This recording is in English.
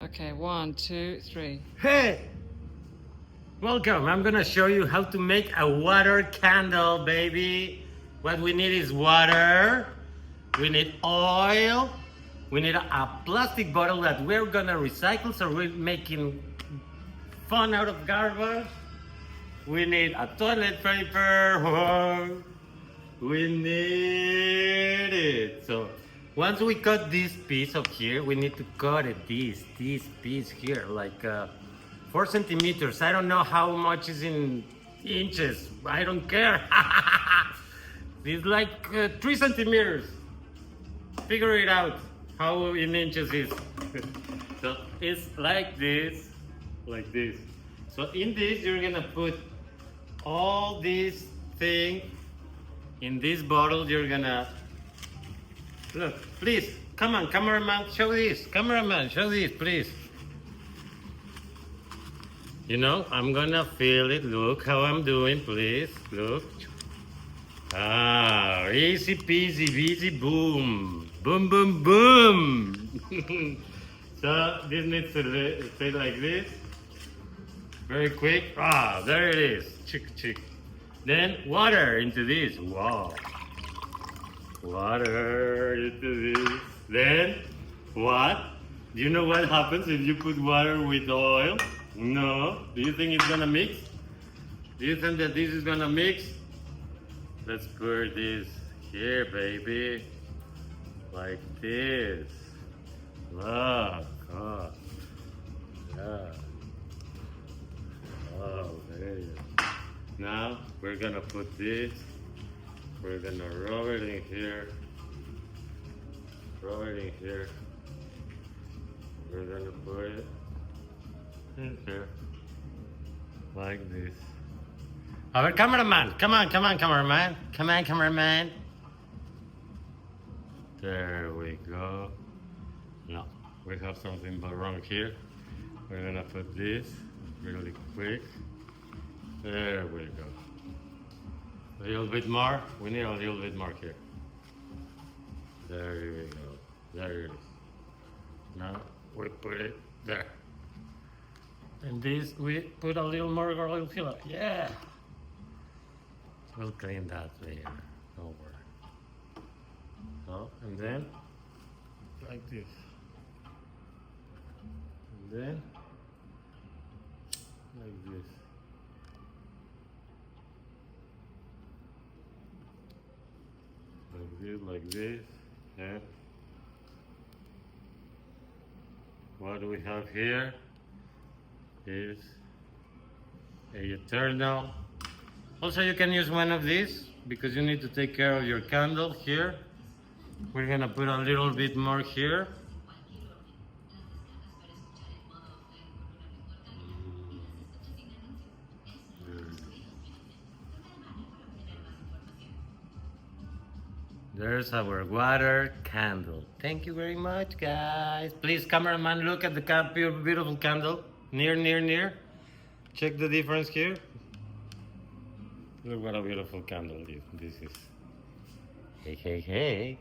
Okay, 1, 2, 3. Hey! Welcome. I'm gonna show you how to make a water candle, baby. What we need is water. We need oil. We need a plastic bottle that we're gonna recycle, so we're making fun out of garbage. We need a toilet paper. Whoa. We need it. So once we cut this piece of here, we need to cut it this piece here, like 4 centimeters. I don't know how much is in inches. I don't care. It's like 3 centimeters. Figure it out how in inches is. So it's like this, like this. So in this, you're gonna put all these things. In this bottle, you're gonna look. Please, come on, cameraman, show this. Cameraman, show this, please. You know, I'm gonna fill it. Look how I'm doing, please. Look. Ah, easy peasy, easy boom. Boom, boom, boom. So this needs to stay like this. Very quick. Ah, there it is. Chick, chick. Then water into this. Wow. Water into this. Then what? Do you know what happens if you put water with oil? No. Do you think it's gonna mix? Do you think that this is gonna mix? Let's pour this here, baby. Like this. Look. Oh. Yeah. Oh, there you go. Now we're gonna put this. We're gonna rub it in here. Rub it in here. We're gonna put it in here. Like this. Our cameraman! Come on, cameraman! Come on, cameraman! There we go. No, we have something wrong here. We're gonna put this really quick. There we go. A little bit more. We need a little bit more here. There we go. There it is. Now we put it there. And this we put a little more oil here. Yeah. We'll clean that later. Don't worry. So, and then like this. And then like this. Like this, yeah. What we have here is a eternal. Also, you can use one of these because you need to take care of your candle here. We're gonna put a little bit more here. There's our water candle. Thank you very much, guys. Please, cameraman, look at the beautiful candle. Near. Check the difference here. Look what a beautiful candle this is. Hey.